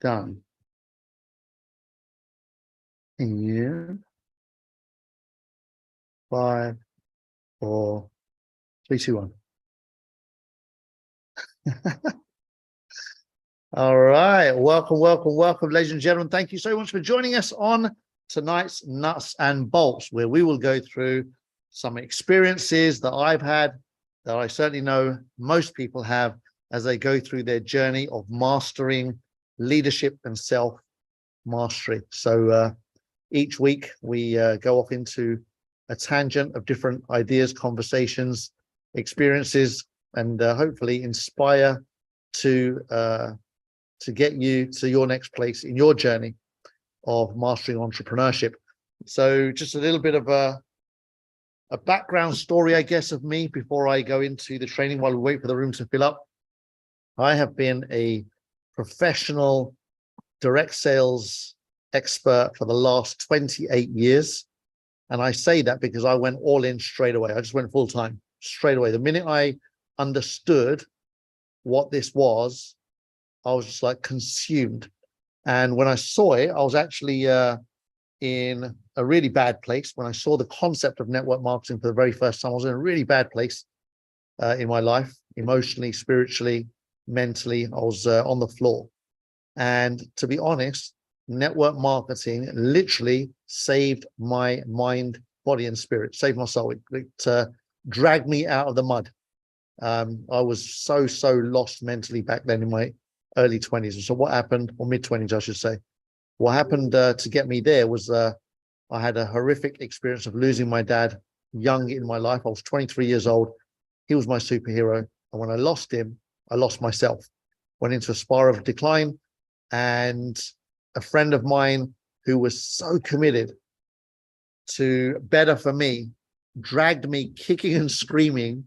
Done. In 5, 4, 3, 2, 1. All right. Welcome, ladies and gentlemen. Thank you so much for joining us on tonight's Nuts and Bolts, where we will go through some experiences that I've had, that I certainly know most people have as they go through their journey of mastering leadership and self-mastery. So each week we go off into a tangent of different ideas, conversations, experiences, and hopefully inspire to get you to your next place in your journey of mastering entrepreneurship. So just a little bit of a background story, I guess, of me before I go into the training while we wait for the room to fill up. I have been a professional direct sales expert for the last 28 years. And I say that because I went all in straight away. I just went full time straight away. The minute I understood what this was, I was just like consumed. And when I saw it, I was actually in a really bad place. When I saw the concept of network marketing for the very first time, I was in a really bad place in my life, emotionally, spiritually, mentally. I was on the floor. And to be honest, network marketing literally saved my mind, body, and spirit, saved my soul. It dragged me out of the mud. I was so lost mentally back then in my early 20s. And so what happened, or mid 20s, I should say, what happened to get me there was I had a horrific experience of losing my dad young in my life. I was 23 years old. He was my superhero. And when I lost him, I lost myself. Went into a spiral of decline. And a friend of mine who was so committed to better for me dragged me kicking and screaming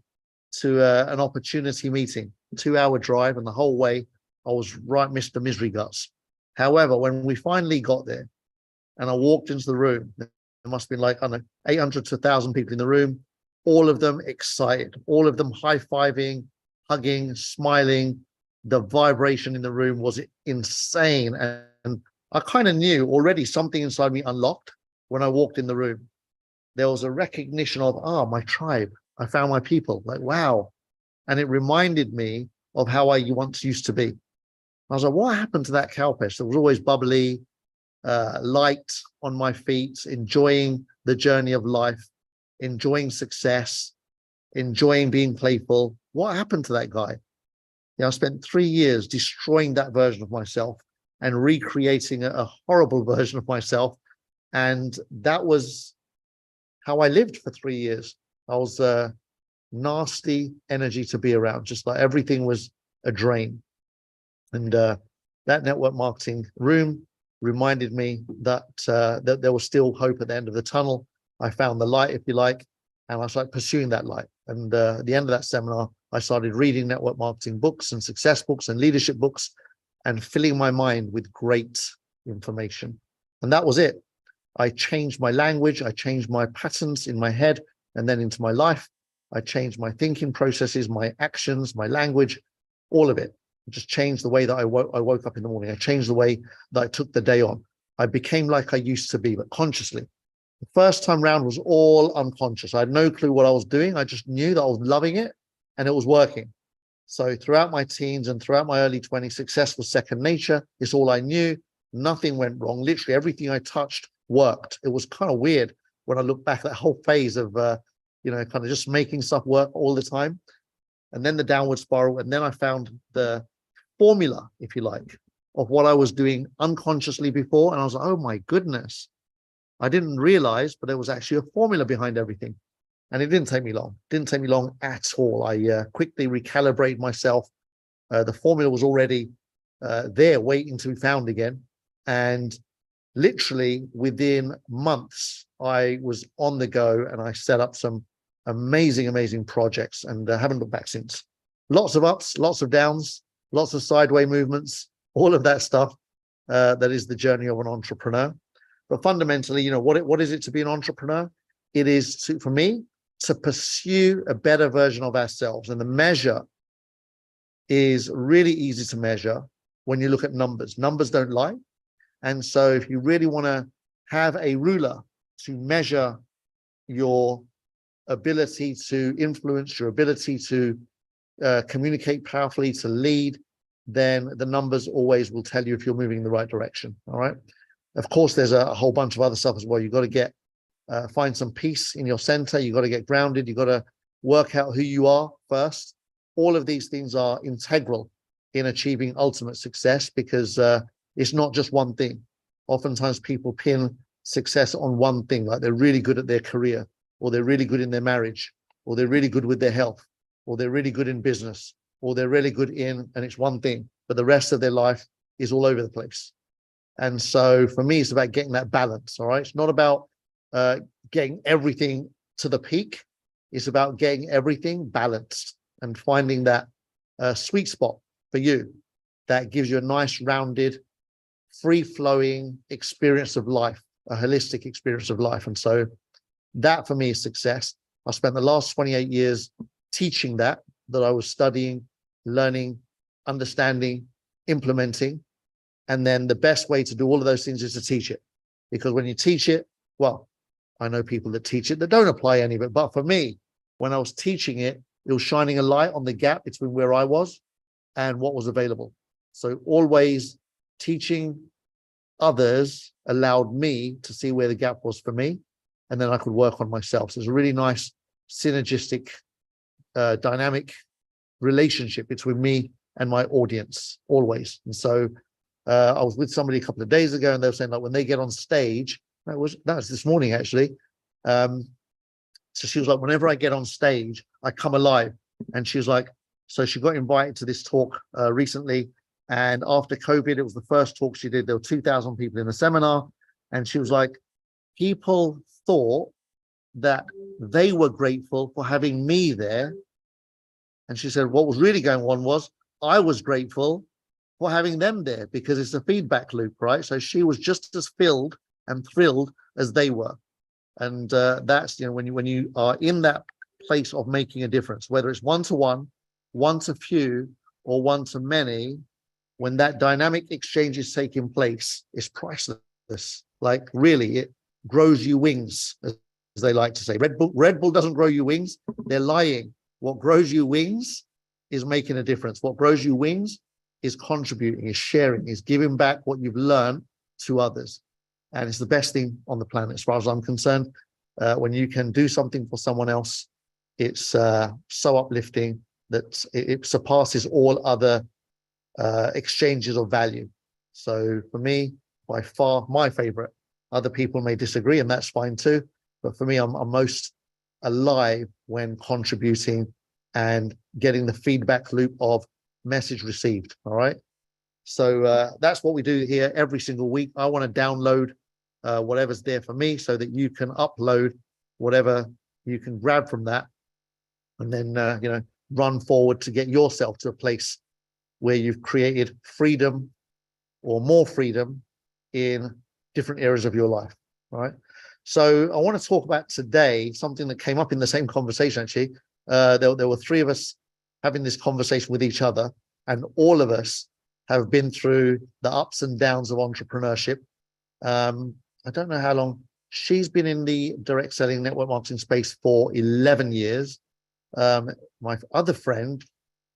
to an opportunity meeting, 2-hour drive, and the whole way I was right Mr. Misery Guts. However, when we finally got there and I walked into the room, there must have been like, I don't know, 800 to 1,000 people in the room, all of them excited, all of them high-fiving, hugging, smiling. The vibration in the room was insane. And I kind of knew already something inside me unlocked when I walked in the room. There was a recognition of, my tribe. I found my people, like, wow. And it reminded me of how I once used to be. I was like, what happened to that cowpesh that was always bubbly, light on my feet, enjoying the journey of life, enjoying success, enjoying being playful? What happened to that guy? I spent 3 years destroying that version of myself and recreating a horrible version of myself. And that was how I lived for 3 years. I was nasty energy to be around, just like everything was a drain. And that network marketing room reminded me that that there was still hope at the end of the tunnel. I found the light, if you like, and I started pursuing that light. And at the end of that seminar, I started reading network marketing books and success books and leadership books and filling my mind with great information. And that was it. I changed my language. I changed my patterns in my head and then into my life. I changed my thinking processes, my actions, my language, all of it. I just changed the way that I woke up in the morning. I changed the way that I took the day on. I became like I used to be, but consciously. The first time round was all unconscious. I had no clue what I was doing. I just knew that I was loving it and it was working. So throughout my teens and throughout my early 20s, success was second nature. It's all I knew. Nothing went wrong. Literally everything I touched worked. It was kind of weird when I look back at that whole phase of, kind of just making stuff work all the time. And then the downward spiral. And then I found the formula, if you like, of what I was doing unconsciously before. And I was like, oh my goodness. I didn't realize, but there was actually a formula behind everything. And it didn't take me long. Didn't take me long at all. I quickly recalibrated myself. The formula was already there waiting to be found again. And literally within months, I was on the go and I set up some amazing projects and haven't looked back since. Lots of ups, lots of downs, lots of sideways movements, all of that stuff. That is the journey of an entrepreneur. But fundamentally, what is it to be an entrepreneur? It is for me, to pursue a better version of ourselves. And the measure is really easy to measure. when you look at numbers. Numbers don't lie. And so if you really want to have a ruler to measure your ability to influence, your ability to communicate powerfully, to lead, then the numbers always will tell you if you're moving in the right direction. All right. Of course, there's a whole bunch of other stuff as well. You've got to get find some peace in your center. You've got to get grounded. You've got to work out who you are first. All of these things are integral in achieving ultimate success, because it's not just one thing. Oftentimes people pin success on one thing, like they're really good at their career, or they're really good in their marriage, or they're really good with their health, or they're really good in business, or they're really good in, and it's one thing, but the rest of their life is all over the place. And so for me, it's about getting that balance. All right. It's not about getting everything to the peak. It's about getting everything balanced and finding that sweet spot for you that gives you a nice, rounded, free-flowing experience of life, a holistic experience of life. And so that for me is success. I spent the last 28 years teaching that I was studying, learning, understanding, implementing. And then the best way to do all of those things is to teach it. Because when you teach it, well, I know people that teach it that don't apply any of it. But for me, when I was teaching it, it was shining a light on the gap between where I was and what was available. So always teaching others allowed me to see where the gap was for me, and then I could work on myself. So it's a really nice synergistic, dynamic relationship between me and my audience always. And so I was with somebody a couple of days ago, and they were saying, like, when they get on stage, that was this morning actually. So she was like, whenever I get on stage, I come alive. And she was like, so she got invited to this talk recently. And after COVID, it was the first talk she did. There were 2,000 people in the seminar. And she was like, people thought that they were grateful for having me there. And she said, what was really going on was I was grateful for having them there, because it's a feedback loop, right? So she was just as filled and thrilled as they were. And that's, you know, when you are in that place of making a difference, whether it's one-to-one, one-to-few, or one-to-many, when that dynamic exchange is taking place, it's priceless. Like, really, it grows you wings, as they like to say. Red Bull doesn't grow you wings. They're lying. What grows you wings is making a difference. What grows you wings is contributing, is sharing, is giving back what you've learned to others. And it's the best thing on the planet, as far as I'm concerned. When you can do something for someone else, it's so uplifting that it surpasses all other exchanges of value. So for me, by far my favorite. Other people may disagree, and that's fine too. But for me, I'm most alive when contributing and getting the feedback loop of message received. All right. So that's what we do here every single week. I want to download whatever's there for me, so that you can upload whatever you can grab from that, and then run forward to get yourself to a place where you've created freedom or more freedom in different areas of your life. All right. So I want to talk about today something that came up in the same conversation. Actually, there were three of us having this conversation with each other, and all of us have been through the ups and downs of entrepreneurship. I don't know how long. She's been in the direct selling network marketing space for 11 years. My other friend,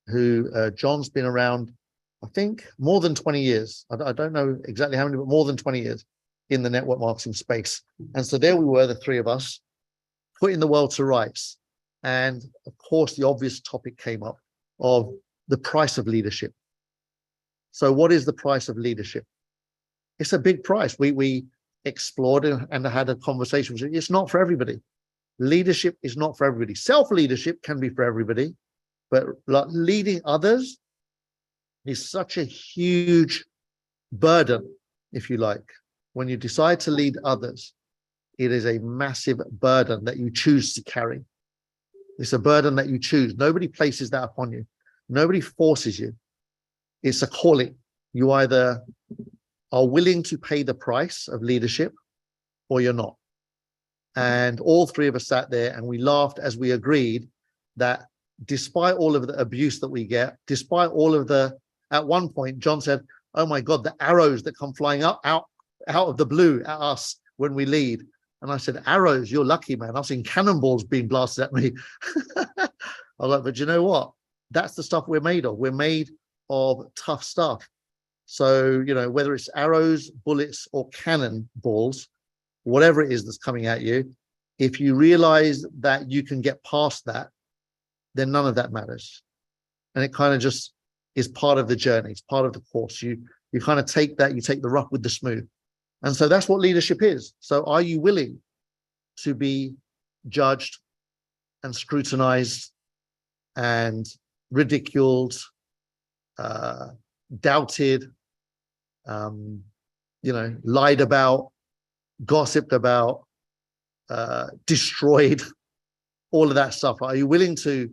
who John's been around, I think, more than 20 years. I don't know exactly how many, but more than 20 years in the network marketing space. And so there we were, the three of us, putting the world to rights. And of course, the obvious topic came up of the price of leadership. So what is the price of leadership? It's a big price. We explored and had a conversation. It's not for everybody. Leadership is not for everybody. Self-leadership can be for everybody, but leading others is such a huge burden, if you like. When you decide to lead others, it is a massive burden that you choose to carry. It's a burden that you choose. Nobody places that upon you. Nobody forces you. It's a calling. You either are willing to pay the price of leadership, or you're not. And all three of us sat there and we laughed as we agreed that despite all of the abuse that we get, despite all of the, at one point, John said, Oh my God, the arrows that come flying out of the blue at us when we lead. And I said, arrows, you're lucky, man. I've seen cannonballs being blasted at me. I was like, but you know what? That's the stuff we're made of. We're made of tough stuff. So, you know, whether it's arrows, bullets, or cannonballs, whatever it is that's coming at you, if you realize that you can get past that, then none of that matters. And it kind of just is part of the journey. It's part of the course. You kind of take that, you take the rough with the smooth. And so that's what leadership is. So are you willing to be judged and scrutinized and ridiculed, doubted, you know, lied about, gossiped about, destroyed, all of that stuff? Are you willing to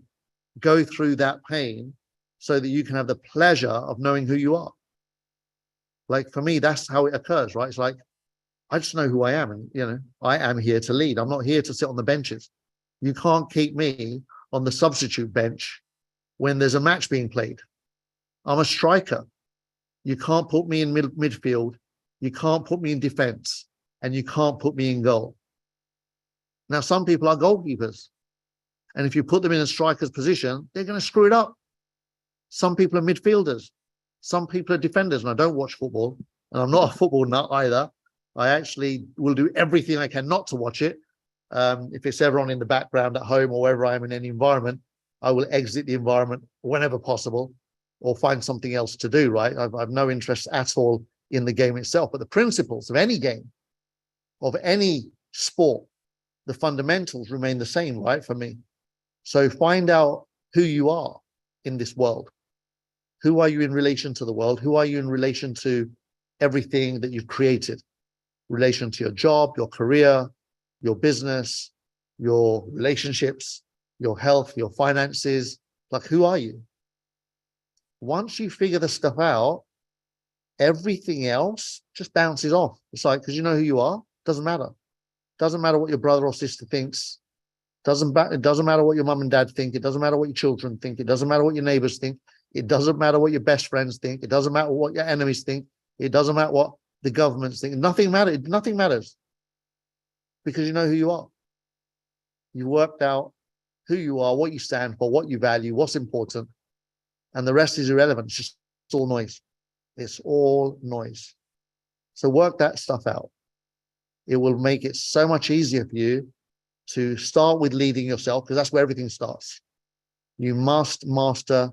go through that pain so that you can have the pleasure of knowing who you are? Like for me, that's how it occurs, right? It's like, I just know who I am. And, you know, I am here to lead. I'm not here to sit on the benches. You can't keep me on the substitute bench when there's a match being played. I'm a striker. You can't put me in midfield. You can't put me in defense, and you can't put me in goal. Now, some people are goalkeepers, and if you put them in a striker's position, they're going to screw it up. Some people are midfielders. Some people are defenders, and I don't watch football, and I'm not a football nut either. I actually will do everything I can not to watch it. If it's ever on in the background at home or wherever I am in any environment, I will exit the environment whenever possible or find something else to do, right? I've no interest at all in the game itself, but the principles of any game, of any sport, the fundamentals remain the same, right, for me. So find out who you are in this world. Who are you in relation to the world? Who are you in relation to everything that you've created? Relation to your job, your career, your business, your relationships, your health, your finances. Like, who are you? Once you figure the stuff out, everything else just bounces off. It's like, because you know who you are, doesn't matter. Doesn't matter what your brother or sister thinks. It doesn't matter what your mum and dad think. It doesn't matter what your children think. It doesn't matter what your neighbors think. It doesn't matter what your best friends think. It doesn't matter what your enemies think. It doesn't matter what the government's think. Nothing matters. Nothing matters because you know who you are. You worked out who you are, what you stand for, what you value, what's important, and the rest is irrelevant. It's all noise. It's all noise. So work that stuff out. It will make it so much easier for you to start with leading yourself, because that's where everything starts. You must master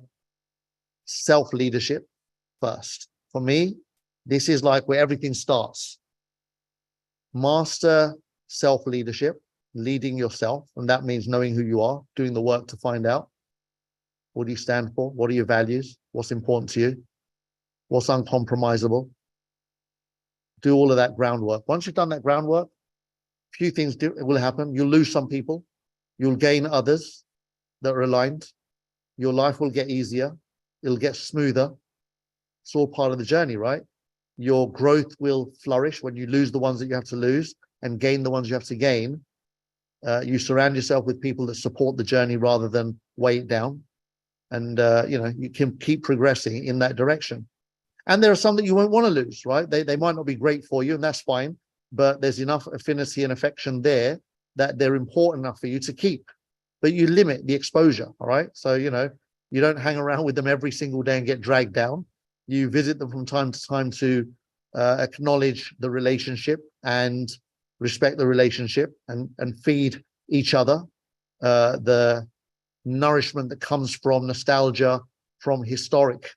self-leadership first. For me, this is like where everything starts. Master self-leadership, leading yourself, and that means knowing who you are, doing the work to find out. What do you stand for? What are your values? What's important to you? What's uncompromisable? Do all of that groundwork. Once you've done that groundwork, a few things will happen. You'll lose some people. You'll gain others that are aligned. Your life will get easier. It'll get smoother. It's all part of the journey, right? Your growth will flourish when you lose the ones that you have to lose and gain the ones you have to gain. You surround yourself with people that support the journey rather than weigh it down. And, you know, you can keep progressing in that direction. And there are some that you won't want to lose, right? They might not be great for you, and that's fine. But there's enough affinity and affection there that they're important enough for you to keep. But you limit the exposure, all right? So, you know, you don't hang around with them every single day and get dragged down. You visit them from time to time to acknowledge the relationship and respect the relationship and feed each other the nourishment that comes from nostalgia, from historic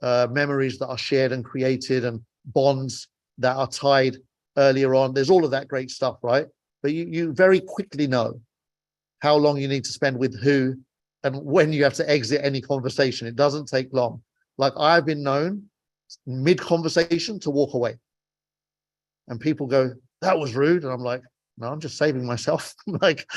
memories that are shared and created, and bonds that are tied earlier on. There's all of that great stuff, right? But you very quickly know how long you need to spend with who and when you have to exit any conversation. It doesn't take long. Like, I've been known mid-conversation to walk away. And people go, that was rude. And I'm like, no, I'm just saving myself. Like,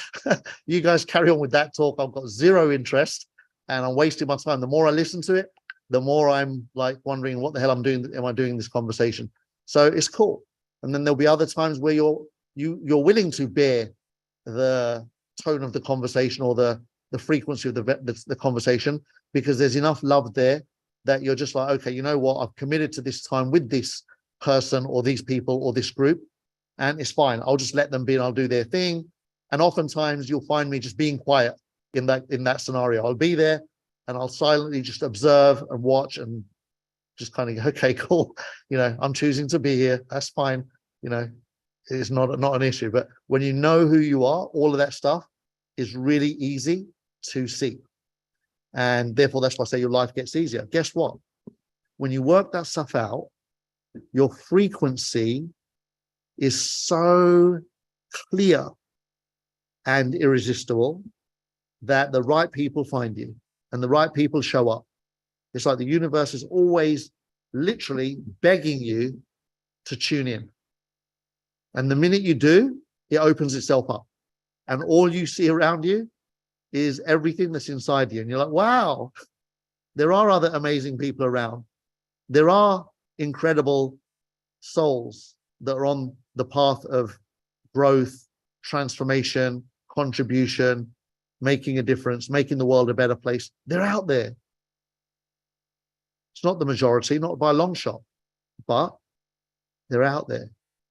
you guys carry on with that talk. I've got zero interest and I'm wasting my time. The more I listen to it, the more I'm like wondering what the hell am I doing this conversation? So it's cool. And then there'll be other times where you're willing to bear the tone of the conversation or the frequency of the conversation, because there's enough love there that you're just like, okay, you know what? I've committed to this time with this person or these people or this group, and it's fine. I'll just let them be and I'll do their thing. And oftentimes you'll find me just being quiet in that scenario. I'll be there and I'll silently just observe and watch and just kind of go, okay, cool. I'm choosing to be here. That's fine. It's not an issue. But when you know who you are, all of that stuff is really easy to see. And therefore, that's why I say your life gets easier. Guess what? When you work that stuff out, your frequency is so clear and irresistible that the right people find you and the right people show up. It's like the universe is always literally begging you to tune in. And the minute you do, it opens itself up. And all you see around you is everything that's inside you. And you're like, wow, there are other amazing people around. There are incredible souls that are on the path of growth, transformation, contribution, making a difference, making the world a better place. They're out there. It's not the majority, not by a long shot, but they're out there.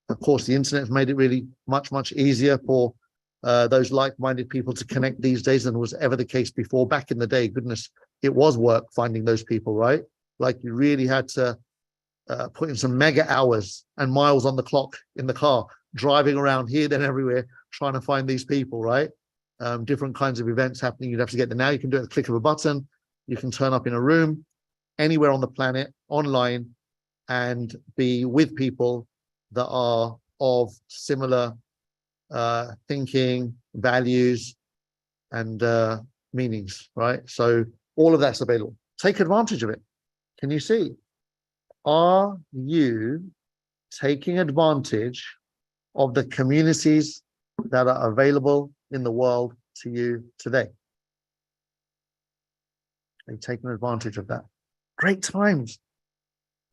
Of course, the internet has made it really much, much easier for those like-minded people to connect these days than was ever the case before. Back in the day, goodness, it was work finding those people, right? Like you really had to put in some mega hours and miles on the clock in the car, driving around here, then everywhere, trying to find these people, right? Different kinds of events happening. You'd have to get there. Now you can do it at the click of a button. You can turn up in a room, anywhere on the planet, online, and be with people that are of similar thinking, values, and meanings, right? So all of that's available. Take advantage of it. Can you see? Are you taking advantage of the communities that are available in the world to you today? Are you taking advantage of that? Great times.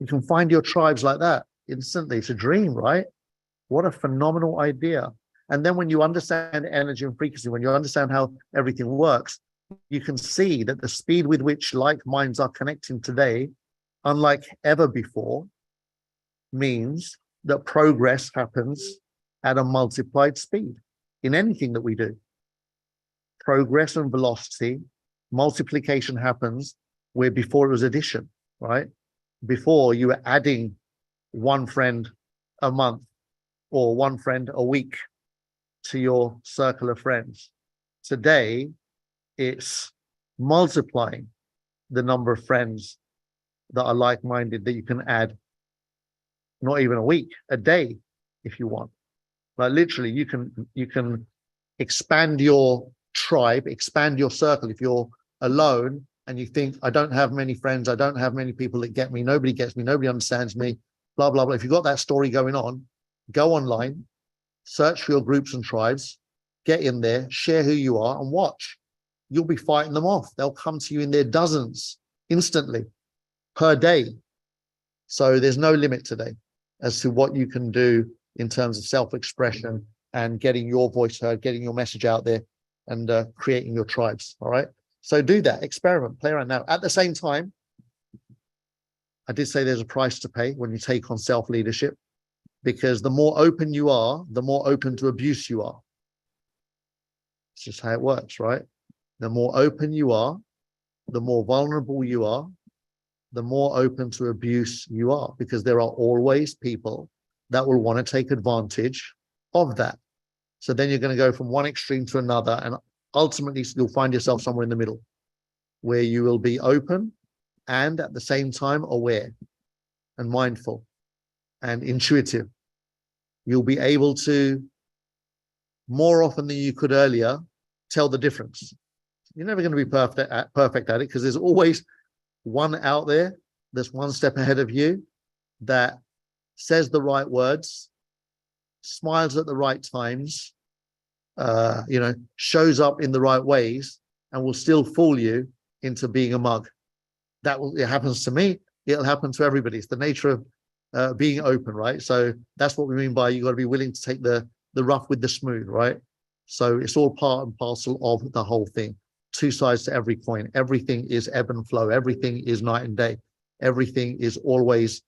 You can find your tribes like that instantly. It's a dream, right? What a phenomenal idea. And then when you understand energy and frequency, when you understand how everything works, you can see that the speed with which like minds are connecting today, unlike ever before, means that progress happens at a multiplied speed in anything that we do. Progress and velocity, multiplication happens where before it was addition, right? Before you were adding one friend a month or one friend a week to your circle of friends. Today, it's multiplying the number of friends that are like-minded that you can add, not even a week, a day, if you want. Like literally, you can expand your tribe, expand your circle. If you're alone and you think, I don't have many friends, I don't have many people that get me, nobody gets me, nobody understands me, blah, blah, blah. If you've got that story going on, go online, search for your groups and tribes, get in there, share who you are, and watch. You'll be fighting them off. They'll come to you in their dozens instantly per day. So there's no limit today as to what you can do in terms of self-expression and getting your voice heard, getting your message out there, and creating your tribes. All right. So do that, experiment, play around. Now, at the same time, I did say there's a price to pay when you take on self-leadership, because the more open you are, the more open to abuse you are. It's just how it works, right? The more open you are, the more vulnerable you are, the more open to abuse you are, because there are always people that will want to take advantage of that. So then you're going to go from one extreme to another, and ultimately you'll find yourself somewhere in the middle where you will be open and at the same time aware and mindful and intuitive. You'll be able to, more often than you could earlier, tell the difference. You're never going to be perfect at it, because there's always one out there that's one step ahead of you that says the right words, smiles at the right times, shows up in the right ways, and will still fool you into being a mug. It happens to me. It'll happen to everybody. It's the nature of being open, right? So that's what we mean by you got to be willing to take the rough with the smooth, right? So it's all part and parcel of the whole thing. Two sides to every coin. Everything is ebb and flow. Everything is night and day. everything is always,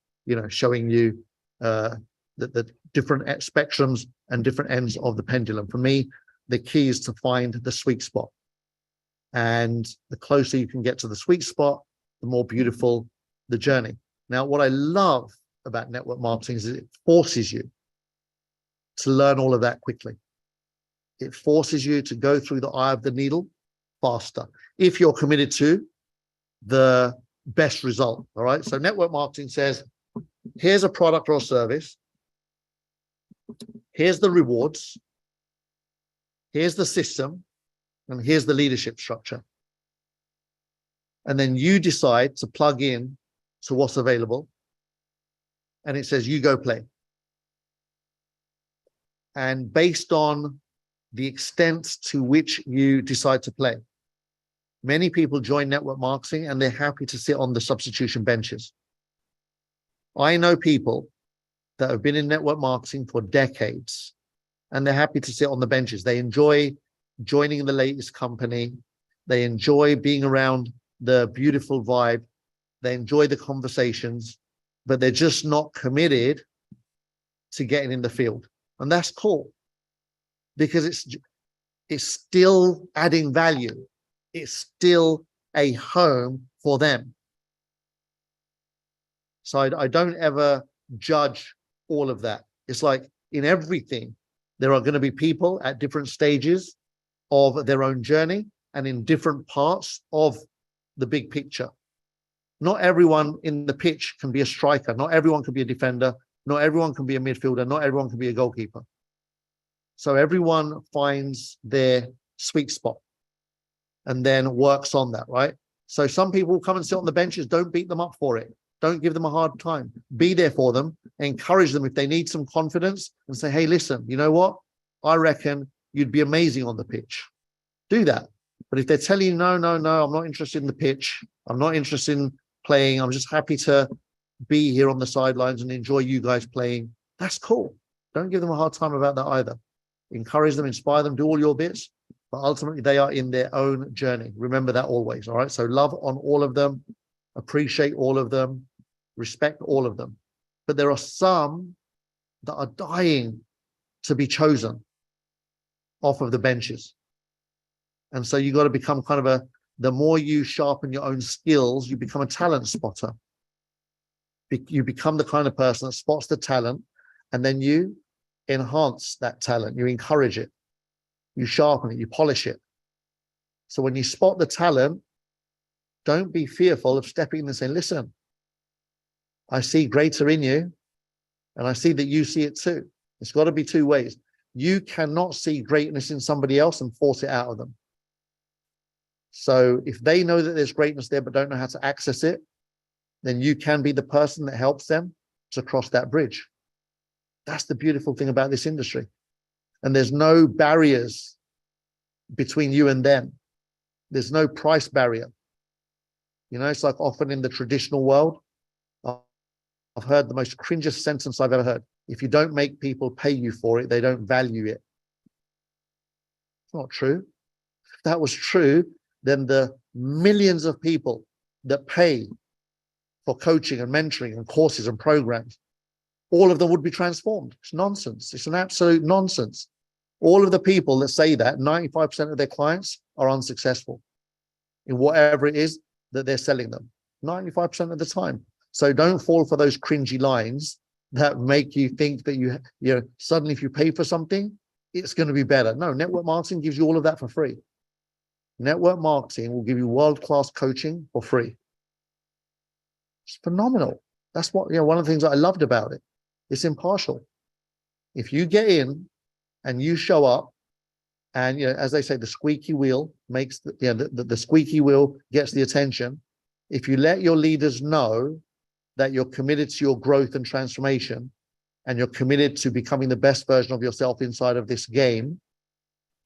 showing you the different spectrums and different ends of the pendulum. For me, the key is to find the sweet spot. And the closer you can get to the sweet spot, the more beautiful the journey. Now, what I love about network marketing is it forces you to learn all of that quickly. It forces you to go through the eye of the needle faster if you're committed to the best result. All right. So network marketing says, here's a product or a service. Here's the rewards. Here's the system. And here's the leadership structure. And then you decide to plug in to what's available. And it says, you go play. And based on the extent to which you decide to play, many people join network marketing and they're happy to sit on the substitution benches. I know people that have been in network marketing for decades and they're happy to sit on the benches. They enjoy joining the latest company. They enjoy being around the beautiful vibe. They enjoy the conversations, but they're just not committed to getting in the field. And that's cool because it's still adding value. It's still a home for them. So I don't ever judge all of that. It's like in everything, there are going to be people at different stages of their own journey and in different parts of the big picture. Not everyone in the pitch can be a striker. Not everyone can be a defender. Not everyone can be a midfielder. Not everyone can be a goalkeeper. So everyone finds their sweet spot and then works on that, right? So some people come and sit on the benches. Don't beat them up for it. Don't give them a hard time. Be there for them. Encourage them if they need some confidence and say, hey, listen, you know what? I reckon you'd be amazing on the pitch. Do that. But if they're telling you, no, I'm not interested in the pitch. I'm not interested in playing. I'm just happy to be here on the sidelines and enjoy you guys playing. That's cool. Don't give them a hard time about that either. Encourage them, inspire them, do all your bits. But ultimately, they are in their own journey. Remember that always. All right. So love on all of them. Appreciate all of them. Respect all of them. But there are some that are dying to be chosen off of the benches. And so you got to become kind of the more you sharpen your own skills, you become a talent spotter. You become the kind of person that spots the talent and then you enhance that talent. You encourage it. You sharpen it. You polish it. So when you spot the talent, don't be fearful of stepping in and saying, listen, I see greater in you and I see that you see it too. It's got to be two ways. You cannot see greatness in somebody else and force it out of them. So if they know that there's greatness there but don't know how to access it, then you can be the person that helps them to cross that bridge. That's the beautiful thing about this industry. And there's no barriers between you and them. There's no price barrier. It's like often in the traditional world, I've heard the most cringiest sentence I've ever heard. If you don't make people pay you for it, they don't value it. It's not true. If that was true, then the millions of people that pay for coaching and mentoring and courses and programs, all of them would be transformed. It's nonsense. It's an absolute nonsense. All of the people that say that, 95% of their clients are unsuccessful in whatever it is that they're selling them, 95% of the time. So don't fall for those cringy lines that make you think that suddenly if you pay for something, it's going to be better. No, network marketing gives you all of that for free. Network marketing will give you world-class coaching for free. It's phenomenal. That's what, one of the things that I loved about it. It's impartial. If you get in and you show up and, as they say, the squeaky wheel makes the squeaky wheel gets the attention. If you let your leaders know that you're committed to your growth and transformation and you're committed to becoming the best version of yourself inside of this game,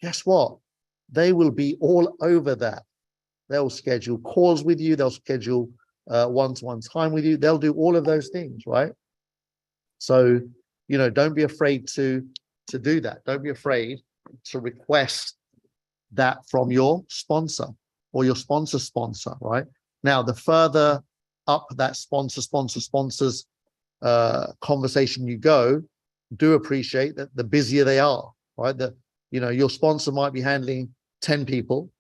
guess what? They will be all over that. They'll schedule calls with you. They'll schedule one-to-one time with you. They'll do all of those things, right? So, don't be afraid to do that. Don't be afraid to request that from your sponsor or your sponsor's sponsor, right? Now, the further up that sponsors conversation you go, do appreciate that the busier they are, right? That, you know, your sponsor might be handling 10 people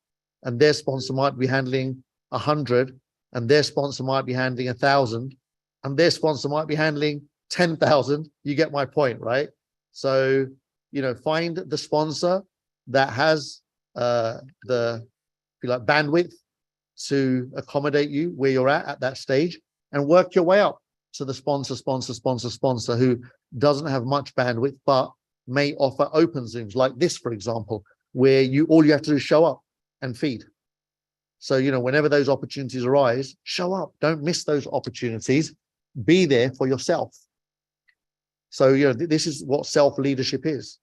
and their sponsor might be handling 100 and their sponsor might be handling 1,000 and their sponsor might be handling 10,000. You get my point, right? So, you know, find the sponsor that has the, if you like, bandwidth to accommodate you where you're at that stage, and work your way up to the sponsor who doesn't have much bandwidth, but may offer open Zooms like this, for example, where all you have to do is show up and feed. So, you know, whenever those opportunities arise, show up. Don't miss those opportunities. Be there for yourself. So, you know, this is what self-leadership is.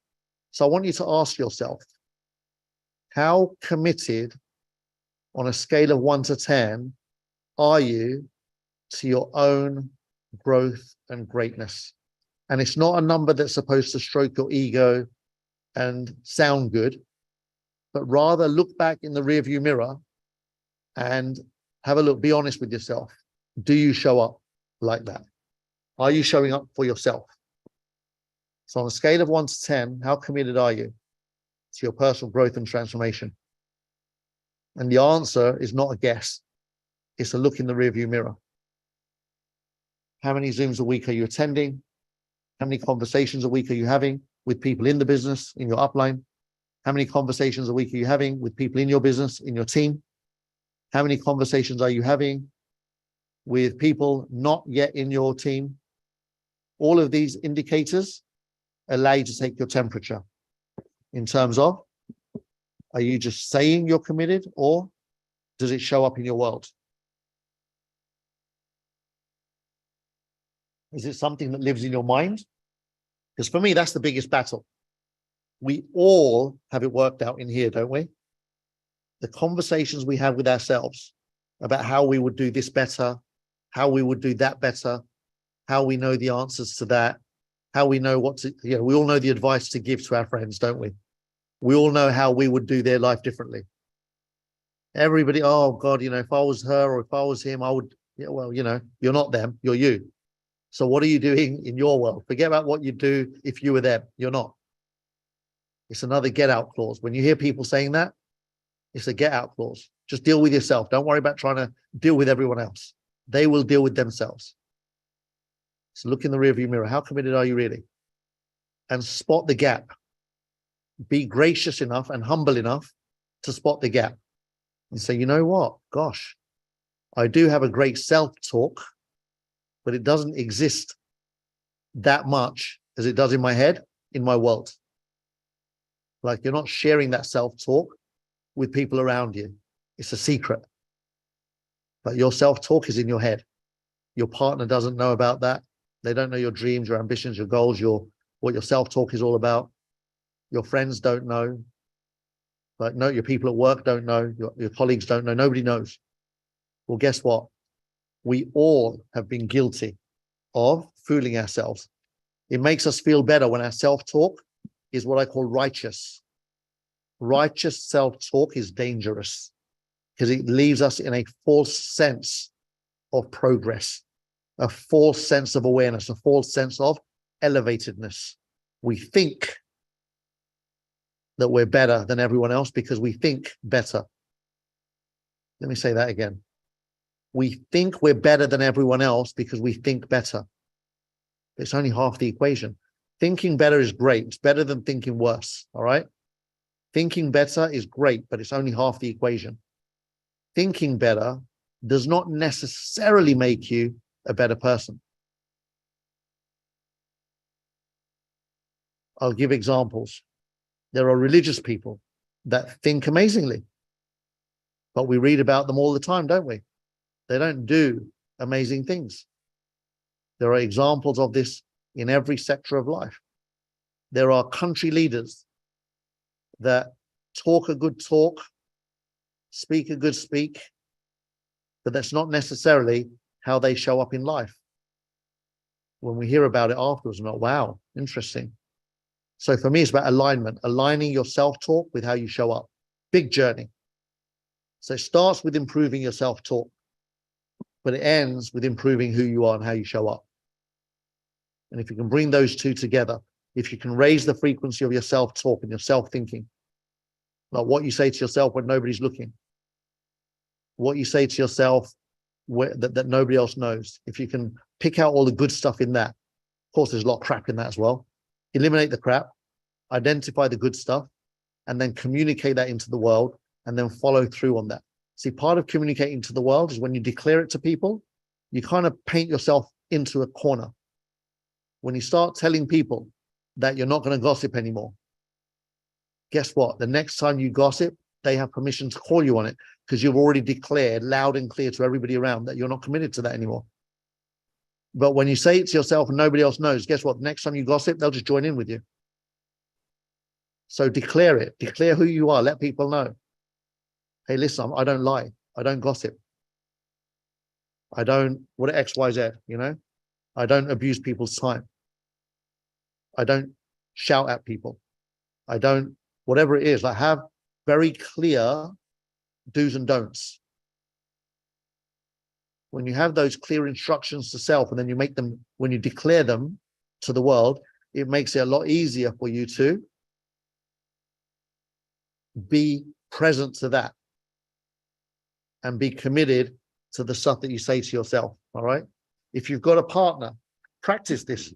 So I want you to ask yourself, how committed on a scale of 1 to 10 are you to your own growth and greatness? And it's not a number that's supposed to stroke your ego and sound good, but rather look back in the rearview mirror and have a look, be honest with yourself. Do you show up like that? Are you showing up for yourself? So on a scale of 1 to 10, how committed are you to your personal growth and transformation? And the answer is not a guess. It's a look in the rearview mirror. How many Zooms a week are you attending? How many conversations a week are you having with people in the business, in your upline? How many conversations a week are you having with people in your business, in your team? How many conversations are you having with people not yet in your team? All of these indicators allow you to take your temperature in terms of, are you just saying you're committed, or does it show up in your world? Is it something that lives in your mind? Because for me, that's the biggest battle. We all have it worked out in here, don't we? The conversations we have with ourselves about how we would do this better, how we would do that better, how we know the answers to that, how we know what to, you know, we all know the advice to give to our friends, don't we? We all know how we would do their life differently. Everybody, oh God, you know, if I was her or if I was him, I would, yeah, well, you know, you're not them, you're you. So what are you doing in your world? Forget about what you do if you were them. You're not. It's another get out clause. When you hear people saying that, it's a get out clause. Just deal with yourself. Don't worry about trying to deal with everyone else. They will deal with themselves. So look in the rearview mirror. How committed are you really? And spot the gap. Be gracious enough and humble enough to spot the gap and say, you know what? Gosh, I do have a great self-talk, but it doesn't exist that much as it does in my head, in my world. Like, you're not sharing that self-talk with people around you. It's a secret. But your self-talk is in your head. Your partner doesn't know about that. They don't know your dreams, your ambitions, your goals, what your self-talk is all about. Your friends don't know. Like, no, your people at work don't know. Your colleagues don't know. Nobody knows. Well, guess what? We all have been guilty of fooling ourselves. It makes us feel better when our self-talk is what I call righteous. Righteous self-talk is dangerous because it leaves us in a false sense of progress, a false sense of awareness, a false sense of elevatedness. We think that we're better than everyone else because we think better. Let me say that again. We think we're better than everyone else because we think better. It's only half the equation. Thinking better is great. It's better than thinking worse, all right? Thinking better is great, but it's only half the equation. Thinking better does not necessarily make you a better person. I'll give examples. There are religious people that think amazingly, but we read about them all the time, don't we? They don't do amazing things. There are examples of this in every sector of life. There are country leaders that talk a good talk, speak a good speak, but that's not necessarily how they show up in life. When we hear about it afterwards, we're like, wow, interesting. So for me, it's about alignment, aligning your self-talk with how you show up. Big journey. So it starts with improving your self-talk. but it ends with improving who you are and how you show up. And if you can bring those two together, if you can raise the frequency of your self-talk and your self-thinking, like what you say to yourself when nobody's looking, what you say to yourself that nobody else knows, if you can pick out all the good stuff in that, of course, there's a lot of crap in that as well. Eliminate the crap, identify the good stuff, and then communicate that into the world, and then follow through on that. See, part of communicating to the world is when you declare it to people, you kind of paint yourself into a corner. When you start telling people that you're not going to gossip anymore, guess what? The next time you gossip, they have permission to call you on it because you've already declared loud and clear to everybody around that you're not committed to that anymore. But when you say it to yourself and nobody else knows, guess what? Next time you gossip, they'll just join in with you. So declare it. Declare who you are. Let people know. Hey, listen, I don't lie. I don't gossip. I don't, what X, Y, Z, you know? I don't abuse people's time. I don't shout at people. I don't, whatever it is, I have very clear do's and don'ts. When you have those clear instructions to self and then you make them, when you declare them to the world, it makes it a lot easier for you to be present to that and be committed to the stuff that you say to yourself. All right. If you've got a partner, practice this.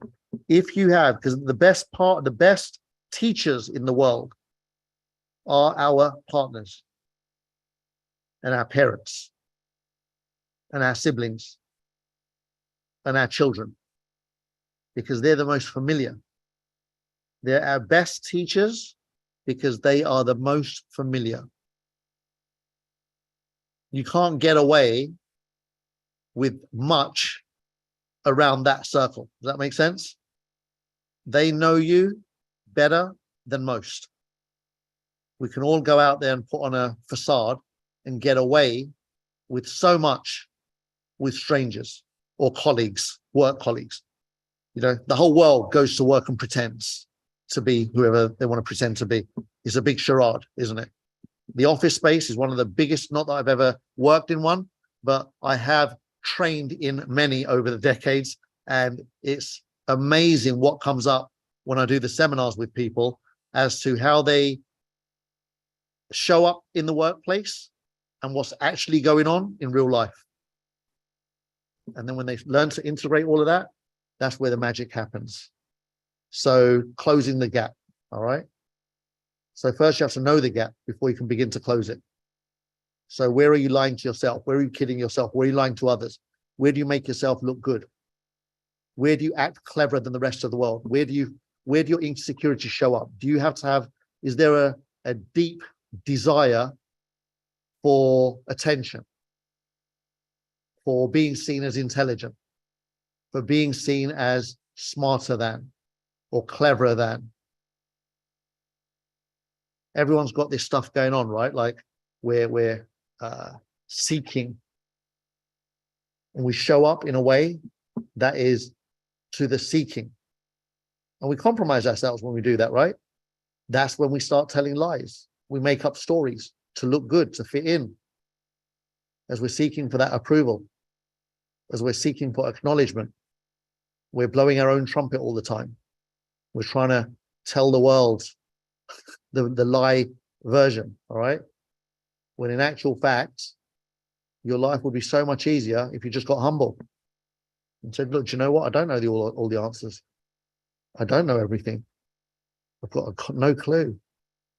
If you have, because the best teachers in the world are our partners and our parents and our siblings and our children, because they're the most familiar. They're our best teachers because they are the most familiar. You can't get away with much around that circle. Does that make sense? They know you better than most. We can all go out there and put on a facade and get away with so much with strangers or colleagues, work colleagues. You know, the whole world goes to work and pretends to be whoever they want to pretend to be. It's a big charade, isn't it? The office space is one of the biggest, not that I've ever worked in one, but I have trained in many over the decades. And it's amazing what comes up when I do the seminars with people as to how they show up in the workplace and what's actually going on in real life. And then when they learn to integrate all of that, that's where the magic happens. So closing the gap, all right? So first you have to know the gap before you can begin to close it. So where are you lying to yourself? Where are you kidding yourself? Where are you lying to others? Where do you make yourself look good? Where do you act cleverer than the rest of the world? Where do your insecurities show up? Do you have to have, is there a deep desire for attention, for being seen as intelligent, for being seen as smarter than or cleverer than? Everyone's got this stuff going on, right? Like we're seeking, and we show up in a way that is to the seeking, and we compromise ourselves when we do that, right? That's when we start telling lies. We make up stories to look good, to fit in, as we're seeking for that approval, as we're seeking for acknowledgement. We're blowing our own trumpet all the time. We're trying to tell the world the lie version, all right? When in actual fact, your life would be so much easier if you just got humble and said, look, do you know what? I don't know all the answers. I don't know everything. I've got no clue.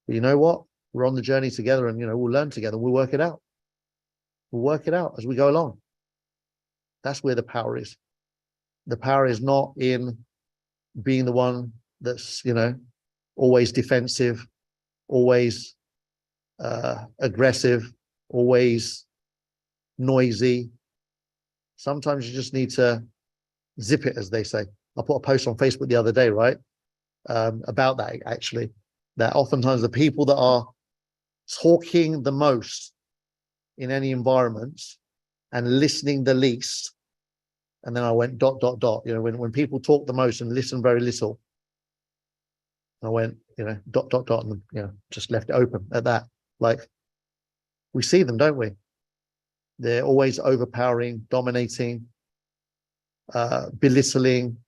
But you know what? We're on the journey together, and, you know, we'll learn together. We'll work it out. We'll work it out as we go along. That's where the power is. The power is not in being the one that's, you know, always defensive, always aggressive, always noisy. Sometimes you just need to zip it, as they say. I put a post on Facebook the other day, right, about that, actually, that oftentimes the people that are talking the most in any environment and listening the least, and then I went ... You know, when people talk the most and listen very little, I went, you know, ... and, you know, just left it open at that. Like, we see them, don't we? They're always overpowering, dominating, belittling.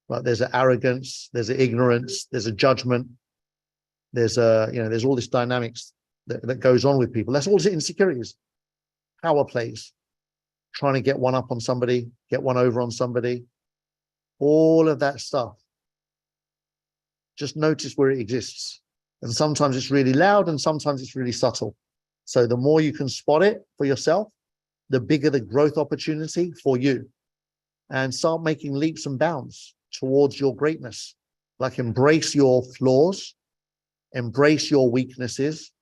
Right? There's an arrogance, there's an ignorance, there's a judgment. There's there's all this dynamics that goes on with people. That's all insecurities, power plays, trying to get one up on somebody, get one over on somebody, all of that stuff. Just notice where it exists. And sometimes it's really loud and sometimes it's really subtle. So the more you can spot it for yourself, the bigger the growth opportunity for you. And start making leaps and bounds towards your greatness. Like embrace your flaws, embrace your weaknesses,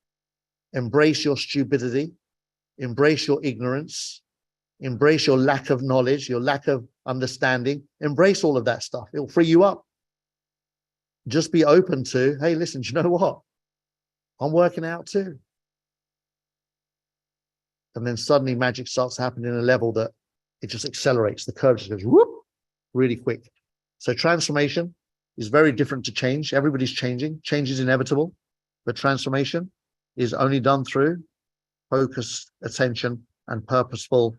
embrace your stupidity, embrace your ignorance, embrace your lack of knowledge, your lack of understanding, embrace all of that stuff. It'll free you up. Just be open to, hey, listen, do you know what? I'm working out too. And then suddenly magic starts happening at a level that it just accelerates. The curve just goes whoop, really quick. So transformation is very different to change. Everybody's changing. Change is inevitable, but transformation is only done through focused attention and purposeful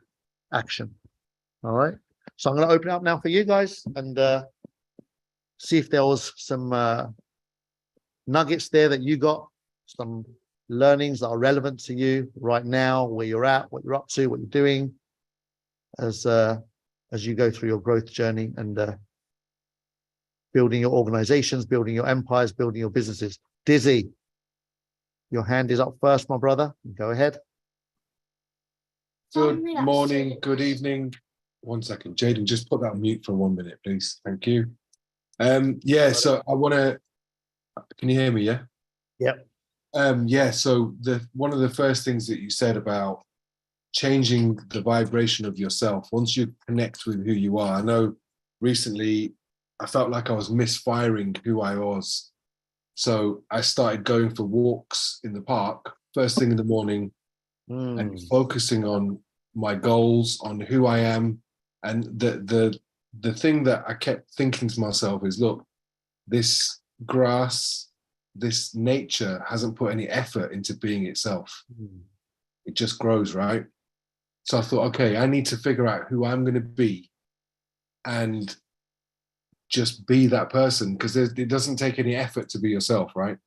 action. All right. So I'm going to open it up now for you guys and see if there was some nuggets there that you got, some learnings that are relevant to you right now, where you're at, what you're up to, what you're doing as you go through your growth journey and building your organizations, building your empires, building your businesses. Dizzy, your hand is up first, my brother. Go ahead. Good morning, good evening. 1 second, Jaden, just put that on mute for 1 minute, please. Thank you. Yeah, so I want to, can you hear me? Yeah. Yep. Yeah. So one of the first things that you said about changing the vibration of yourself, once you connect with who you are. I know recently I felt like I was misfiring who I was. So I started going for walks in the park first thing in the morning and focusing on my goals, on who I am. And the thing that I kept thinking to myself is, look, this grass, this nature hasn't put any effort into being itself. It just grows, right? So I thought, okay, I need to figure out who I'm going to be and just be that person, because it doesn't take any effort to be yourself, right?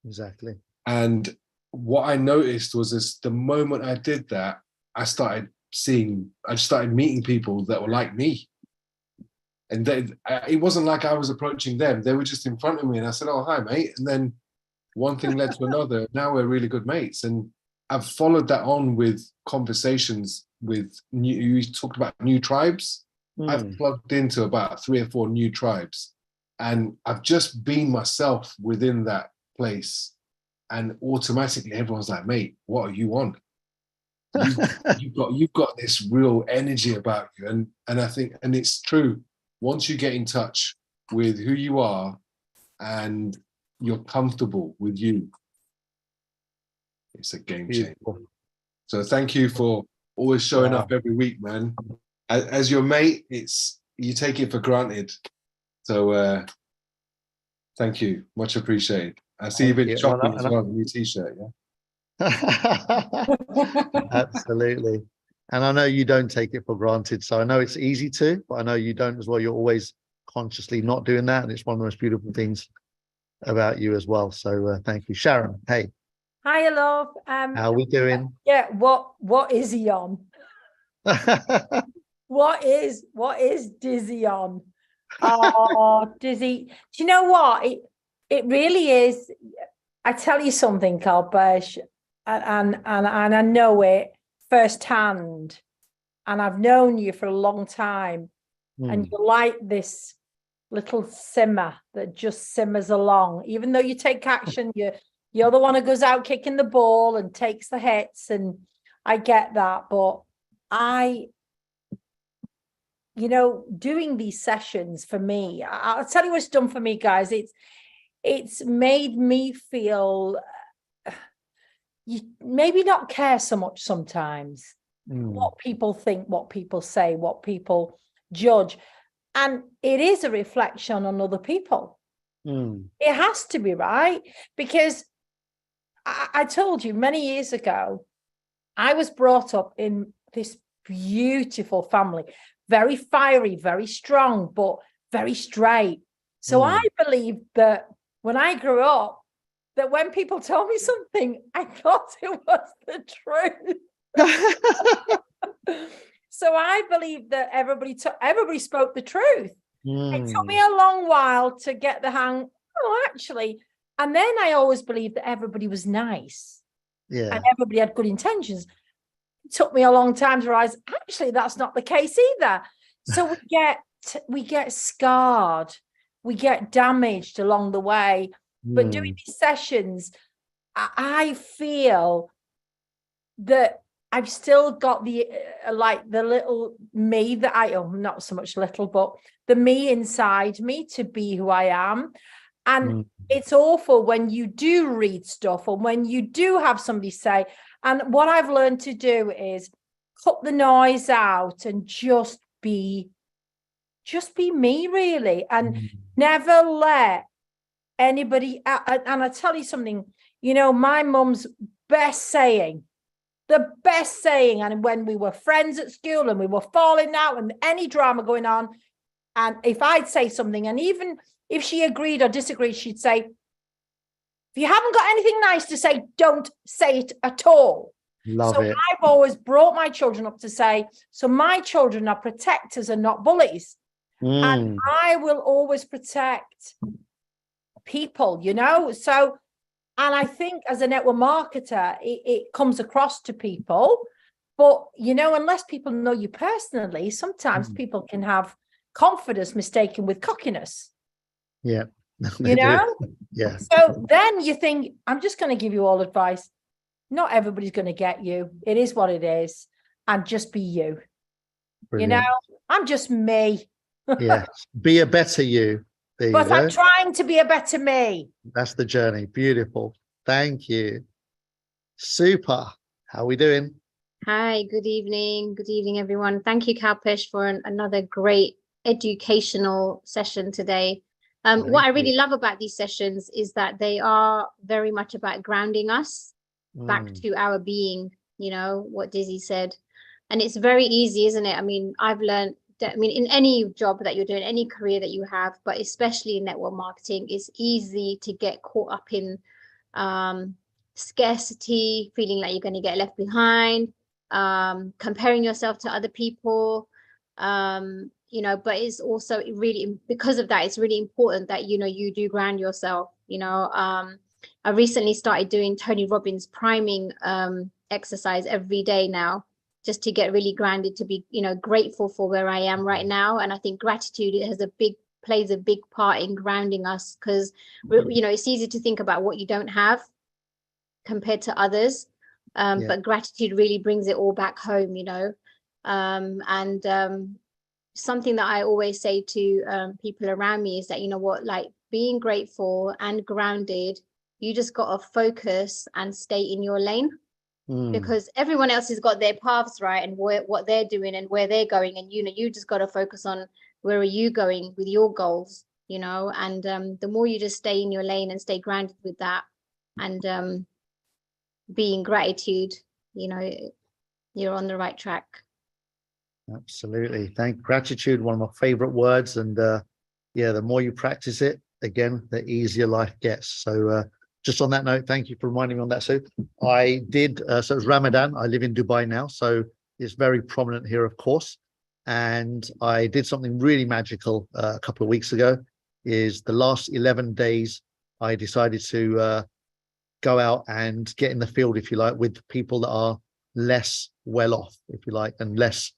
Exactly. And what I noticed was this, the moment I did that, I started meeting people that were like me. And it wasn't like I was approaching them. They were just in front of me. And I said, oh, hi, mate. And then one thing led to another. Now we're really good mates. And I've followed that on with conversations with you talked about new tribes. I've plugged into about 3 or 4 new tribes. And I've just been myself within that place. And automatically everyone's like, mate, what are you on? You've got this real energy about you. And I think, and it's true, once you get in touch with who you are and you're comfortable with you, it's a game changer. So thank you for always showing up every week, man. As your mate, you take it for granted. So thank you, much appreciated. I see you've been shopping as well, the new t-shirt, yeah? Absolutely. And I know you don't take it for granted. So I know it's easy to, but I know you don't as well. You're always consciously not doing that. And it's one of the most beautiful things about you as well. So thank you. Sharon, hey. Hi, love. How are we doing? Yeah, what is he on? What is Dizzy on? Oh, Dizzy. Do you know what? It really is. I tell you something, Kalpesh, and I know it firsthand. And I've known you for a long time. And you're like this little simmer that just simmers along. Even though you take action, you're the one who goes out kicking the ball and takes the hits. And I get that. But doing these sessions for me, I'll tell you what it's done for me, guys. It's made me feel you maybe not care so much sometimes what people think, what people say, what people judge. And it is a reflection on other people. It has to be, right? Because I told you many years ago, I was brought up in this beautiful family, very fiery, very strong, but very straight. So I believed that when I grew up, that when people told me something, I thought it was the truth. So I believed that everybody spoke the truth. It took me a long while to get the hang. Oh, actually, and then I always believed that everybody was nice. Yeah. And everybody had good intentions. It took me a long time to realize actually that's not the case either. So we get scarred, we get damaged along the way. But doing these sessions, I feel that I've still got the like the little me that not so much little, but the me inside me to be who I am. And it's awful when you do read stuff or when you do have somebody say, and what I've learned to do is cut the noise out and just be me, really, and never let anybody. And I tell you something, my mum's best saying, and when we were friends at school and we were falling out and any drama going on, and if I'd say something, and even if she agreed or disagreed, she'd say, if you haven't got anything nice to say, don't say it at all. Love it. I've always brought my children up to say, so my children are protectors and not bullies. And I will always protect people, So, and I think as a network marketer, it comes across to people. But, unless people know you personally, sometimes people can have confidence mistaken with cockiness. Yeah. Yeah. So then you think, I'm just going to give you all advice. Not everybody's going to get you. It is what it is. And just be you. Brilliant. I'm just me. Yeah. Be a better you. There you But go. I'm trying to be a better me. That's the journey. Beautiful. Thank you. Super. How are we doing? Hi, good evening. Good evening, everyone. Thank you, Kalpesh, for another great educational session today. What I really love about these sessions is that they are very much about grounding us back to our being, what Dizzy said. And it's very easy, isn't it? I mean, I've learned that, in any job that you're doing, any career that you have, but especially in network marketing, it's easy to get caught up in scarcity, feeling like you're going to get left behind, comparing yourself to other people, but it's also really, because of that, it's really important that, you do ground yourself. I recently started doing Tony Robbins priming exercise every day now, just to get really grounded, to be, grateful for where I am right now. And I think gratitude plays a big part in grounding us, because, it's easy to think about what you don't have compared to others. But gratitude really brings it all back home, something that I always say to people around me is that, like being grateful and grounded, you just got to focus and stay in your lane, because everyone else has got their paths, right, and what they're doing and where they're going, and you just got to focus on where are you going with your goals, and the more you just stay in your lane and stay grounded with that, and be in gratitude, you're on the right track. Absolutely. Gratitude, one of my favorite words. And the more you practice it, again, the easier life gets. So just on that note, thank you for reminding me on that. So I did, so it was Ramadan. I live in Dubai now, so it's very prominent here, of course. And I did something really magical a couple of weeks ago. Is the last 11 days, I decided to go out and get in the field, if you like, with people that are less well off, if you like, and less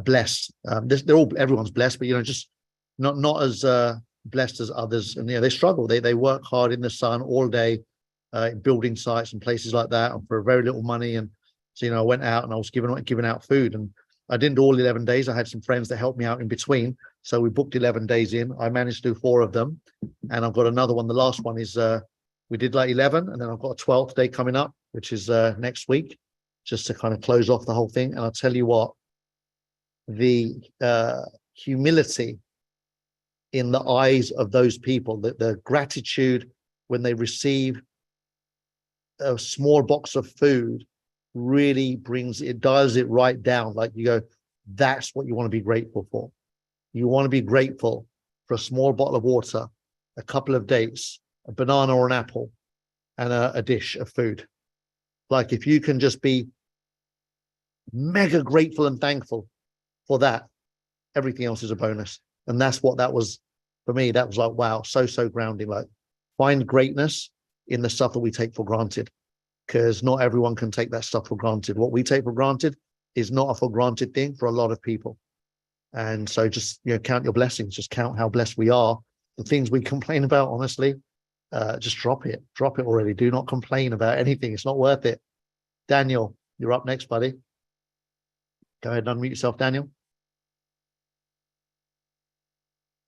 blessed. Everyone's blessed, but just not as blessed as others. And they struggle. They work hard in the sun all day, building sites and places like that, and for very little money. And so I went out and I was giving out food, and I didn't do all 11 days. I had some friends that helped me out in between, so we booked 11 days in. I managed to do 4 of them, and I've got another one. The last one is we did like 11, and then I've got a 12th day coming up, which is next week, just to kind of close off the whole thing. And I'll tell you what, the humility in the eyes of those people, the gratitude when they receive a small box of food really brings it, dials it right down. Like you go, that's what you want to be grateful for. You want to be grateful for a small bottle of water, a couple of dates, a banana or an apple, and a dish of food. Like if you can just be mega grateful and thankful for that, everything else is a bonus. And that's what that was for me. That was like, wow, so grounding. Like find greatness in the stuff that we take for granted, because not everyone can take that stuff for granted. What we take for granted is not a for granted thing for a lot of people. And so just, count your blessings, just count how blessed we are. The things we complain about, honestly, just drop it already. Do not complain about anything. It's not worth it. Daniel, you're up next, buddy. Go ahead and unmute yourself, Daniel.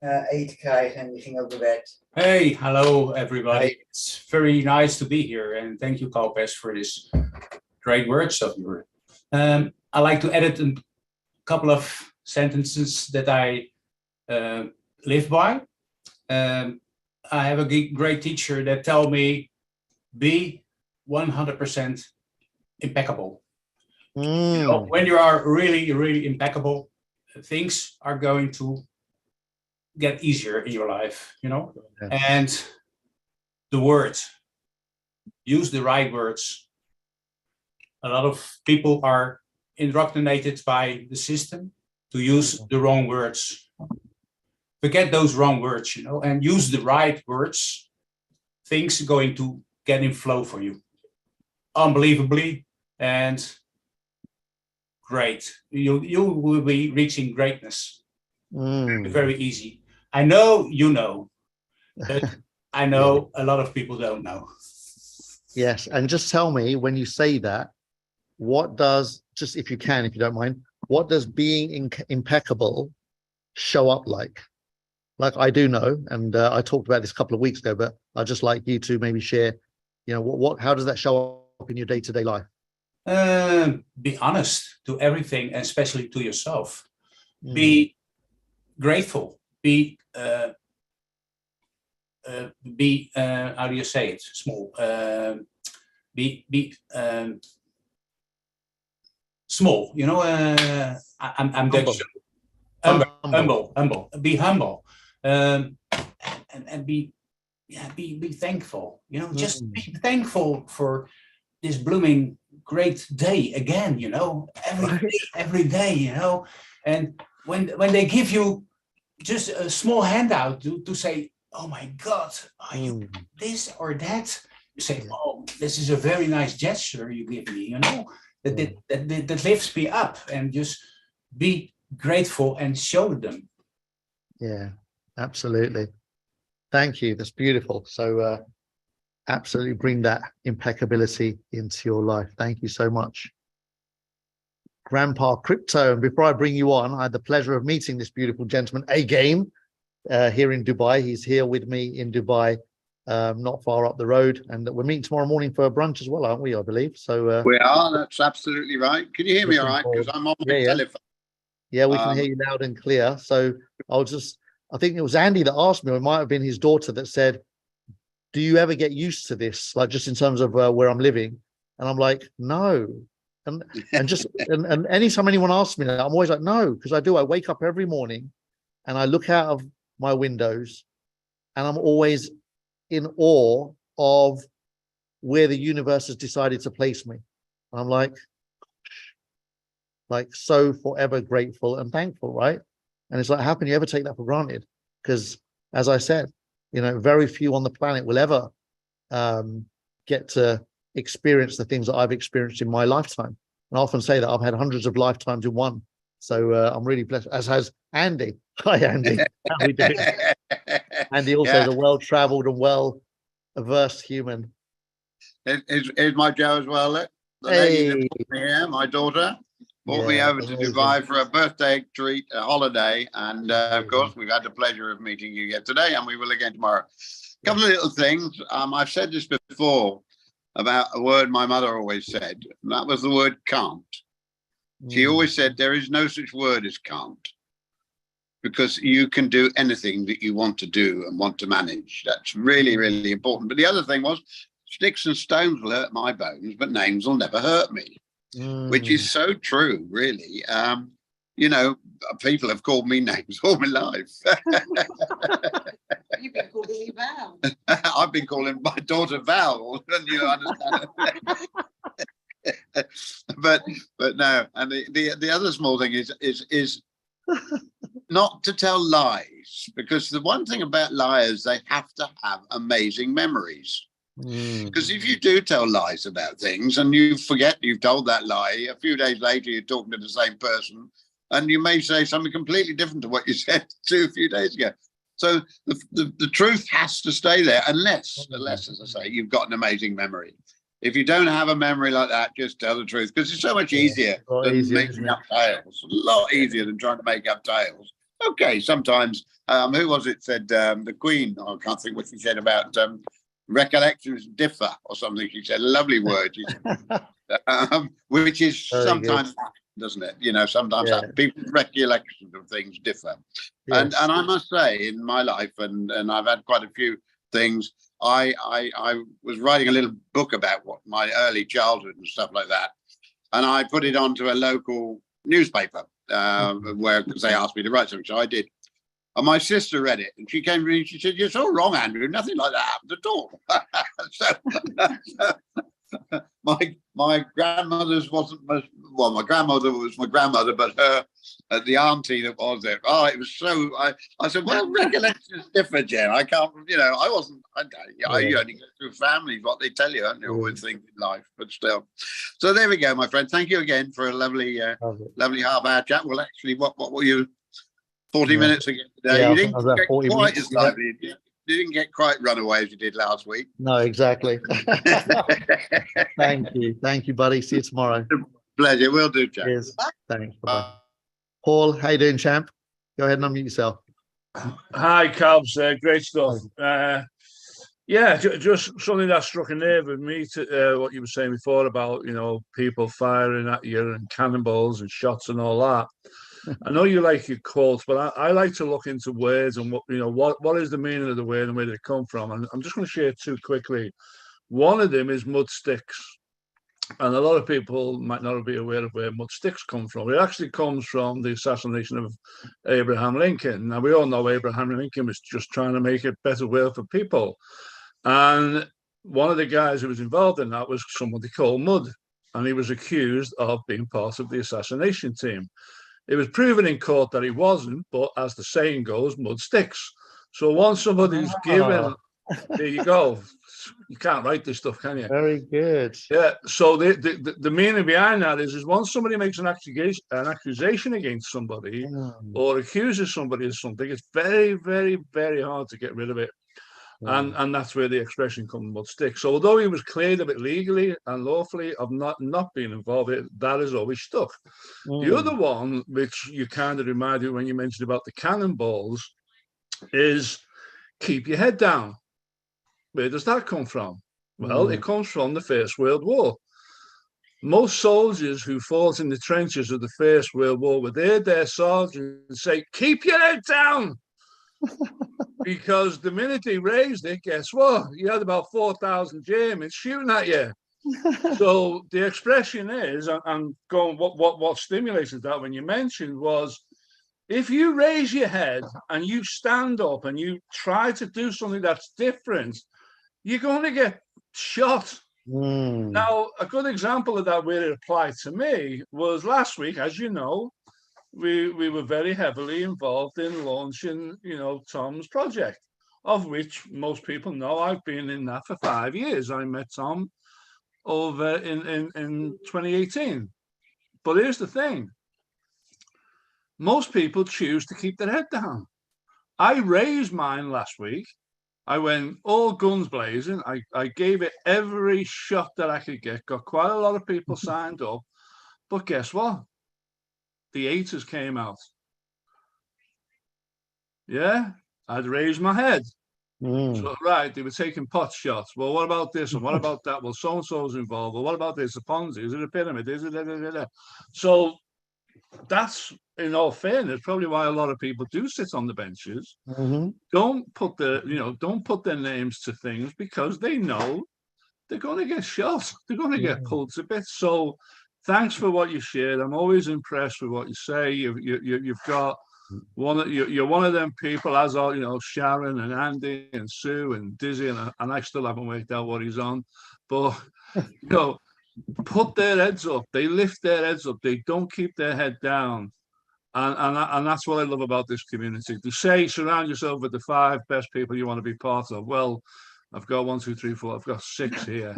8K, anything over that. Hey, hello everybody. Hey. It's very nice to be here, and thank you, Kalpesh, for this great words of yours. I like to edit a couple of sentences that I live by. I have a great teacher that tell me, be 100% impeccable. You know, when you are really impeccable, things are going to get easier in your life, Yeah. and the words, use the right words. A lot of people are indoctrinated by the system to use the wrong words. Forget those wrong words, and use the right words. Things are going to get in flow for you, unbelievably, and great. You will be reaching greatness. Very easy. I know you know, but I know a lot of people don't know. Yes. And just tell me, when you say that, what does, just if you can, if you don't mind, what does being impeccable show up like? Like I do know, and I talked about this a couple of weeks ago, but I'd just like you to maybe share, how does that show up in your day-to-day life? Be honest to everything, and especially to yourself. Be grateful. Be how do you say it? Small. Be small. I'm Dutch. Humble. Be humble. And be thankful. Just be thankful for this blooming great day again. Every day. And when they give you just a small handout to say, oh my God, are you this or that? You say, oh, this is a very nice gesture you give me, that lifts me up, and just be grateful and show them. Yeah, absolutely. Thank you. That's beautiful. So absolutely bring that impeccability into your life. Thank you so much. Grandpa Crypto. And before I bring you on, I had the pleasure of meeting this beautiful gentleman again here in Dubai. He's here with me in Dubai, not far up the road. And we're meeting tomorrow morning for a brunch as well, aren't we, I believe? So we are, that's absolutely right. Can you hear me all right? Because I'm on my telephone. Yeah, we can hear you loud and clear. So I think it was Andy that asked me, or it might have been his daughter that said, do you ever get used to this? Like just in terms of where I'm living? And I'm like, no. And anytime anyone asks me that, I'm always like, no, because I do. I wake up every morning and I look out of my windows and I'm always in awe of where the universe has decided to place me. And I'm like so forever grateful and thankful, right? And it's like, how can you ever take that for granted? Because as I said, very few on the planet will ever get to experience the things that I've experienced in my lifetime. And I often say that I've had hundreds of lifetimes in one. So I'm really blessed, as has Andy. Hi, Andy. How we doing? Andy also is a well-traveled and well-versed human. Here's my Joe as well. The lady that brought me here, my daughter, brought me over to Dubai for a birthday treat, a holiday. And of course, we've had the pleasure of meeting you yesterday, and we will again tomorrow. A couple of little things. I've said this before about a word my mother always said, and that was the word can't. She always said there is no such word as can't, because you can do anything that you want to do and want to manage. That's really, really important. But the other thing was, sticks and stones will hurt my bones, but names will never hurt me. which is so true, really. You know, people have called me names all my life. You've been calling me Val. I've been calling my daughter Val, and you understand. but no, and the other small thing is not to tell lies, because the one thing about liars, they have to have amazing memories. Because if you do tell lies about things and you forget you've told that lie, a few days later you're talking to the same person and you may say something completely different to what you said a few days ago. So the truth has to stay there, unless, as I say, you've got an amazing memory. If you don't have a memory like that, just tell the truth, because it's so much easier than making up tales. A lot easier than trying to make up tales. Okay, sometimes, who was it said, the Queen, I can't think what she said about recollections differ or something. She said a lovely word, which is Very sometimes, good. doesn't it? You know, sometimes people's recollections of things differ. Yes. And I must say, in my life, and I've had quite a few things, I was writing a little book about what my early childhood and stuff like that, and I put it onto a local newspaper where, because they asked me to write something, so I did. And my sister read it, and she came to me and she said, "You're so wrong, Andrew. Nothing like that happened at all." my grandmother's wasn't well. My grandmother was my grandmother, but her the auntie that was there. Oh, it was so. I said, "Well, recollections differ, Jen. I can't. You know, I wasn't. You only go through families what they tell you, aren't you? Always things in life, but still. So there we go, my friend. Thank you again for a lovely, lovely half-hour chat. Well, actually, what were you? 40 minutes ago today. Yeah, You I think didn't I was about get 40 quite minutes, as lively. You didn't get quite runaway as you did last week. No, exactly. Thank you, buddy. See you tomorrow. Pleasure. We'll do, Jack. Cheers. Thanks. Bye-bye. Paul, how you doing, champ? Go ahead and unmute yourself. Hi, Cubs. Great stuff. Yeah, just something that struck a nerve with me to what you were saying before about, you know, people firing at you and cannonballs and shots and all that. I know you like your quotes, but I like to look into words and what is the meaning of the word and where did it come from. And I'm just going to share two quickly. One of them is mud sticks, and a lot of people might not be aware of where mud sticks come from. It actually comes from the assassination of Abraham Lincoln. Now we all know Abraham Lincoln was just trying to make a better world for people, and one of the guys who was involved in that was somebody called Mud, and he was accused of being part of the assassination team. It was proven in court that he wasn't, but as the saying goes, mud sticks. So once somebody's given, there you go. You can't write this stuff, can you? Very good. Yeah. So the meaning behind that is once somebody makes an accusation against somebody or accuses somebody of something, it's very, very, very hard to get rid of it. And that's where the expression comes, mud stick. So although he was cleared of it legally and lawfully of not being involved in it, that is always stuck. The other one, which you kind of reminded when you mentioned about the cannonballs, is keep your head down. Where does that come from? Well, it comes from the First World War. Most soldiers who fought in the trenches of the First World War would hear their sergeants say, "Keep your head down." Because the minute they raised it, guess what? You had about 4,000 Germans shooting at you. So the expression is, and going, what stimulated that when you mentioned was, if you raise your head and you stand up and you try to do something that's different, you're going to get shot. Now, a good example of that where it applied to me was last week, as you know, we were very heavily involved in launching, Tom's project, of which most people know I've been in that for 5 years. I met Tom over in 2018. But here's the thing. Most people choose to keep their head down. I raised mine last week. I went all guns blazing. I gave it every shot that I could get. Got quite a lot of people signed up. But guess what? The haters came out. Yeah, I'd raised my head. So, right, they were taking pot shots. Well, what about this? And what about that? Well, so-and-so's involved. Well, what about this? A Ponzi? Is it a pyramid? Is it? So that's, in all fairness, probably why a lot of people do sit on the benches. Don't put their names to things because they know they're going to get shot. They're going to get pulled to bits. So thanks for what you shared. I'm always impressed with what you say. You've got you're one of them people, as are, you know, Sharon and Andy and Sue and Dizzy, and I still haven't worked out what he's on, but you know, put their heads up. They lift their heads up. They don't keep their head down. And that's what I love about this community. To say surround yourself with the 5 best people you want to be part of. Well, I've got 1, 2, 3, 4. I've got 6 here.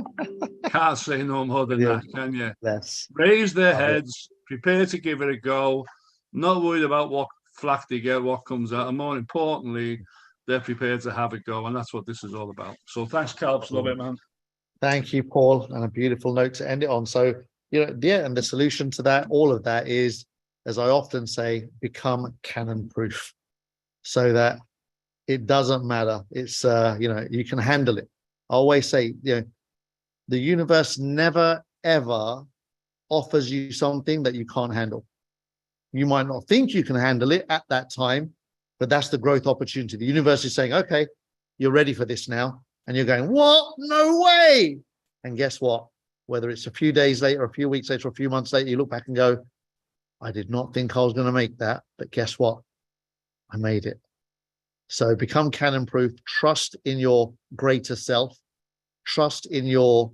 Can't say no more than that, can you? Yes. Raise their heads, prepare to give it a go. Not worried about what flack they get, what comes out, and more importantly, they're prepared to have a go, and that's what this is all about. So thanks, Calps. Love it, man. Thank you, Paul, and a beautiful note to end it on. So, you know, yeah, and the solution to that, all of that is, as I often say, become cannon proof, so that it doesn't matter. It's, you know, you can handle it. I always say, you know, the universe never, ever offers you something that you can't handle. You might not think you can handle it at that time, but that's the growth opportunity. The universe is saying, okay, you're ready for this now. And you're going, what? No way. And guess what? Whether it's a few days later, a few weeks later, a few months later, you look back and go, I did not think I was going to make that, but guess what? I made it. So become cannon proof, trust in your greater self, trust in your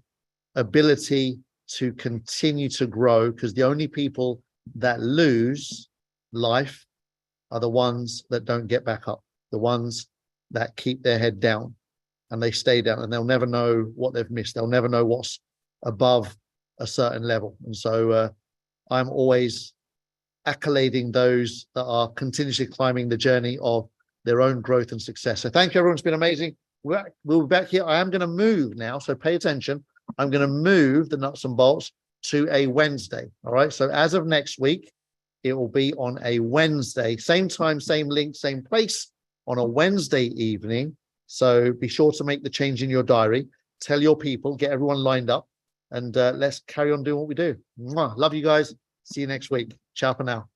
ability to continue to grow, because the only people that lose life are the ones that don't get back up, the ones that keep their head down and they stay down, and they'll never know what they've missed. They'll never know what's above a certain level. And so I'm always accolading those that are continuously climbing the journey of their own growth and success. So thank you, everyone. It's been amazing. We'll be back here. I am going to move now, so pay attention. I'm going to move the nuts and bolts to a Wednesday. All right. So as of next week, it will be on a Wednesday, same time, same link, same place, on a Wednesday evening. So be sure to make the change in your diary. Tell your people, get everyone lined up, and let's carry on doing what we do. Mwah. Love you guys. See you next week. Ciao for now.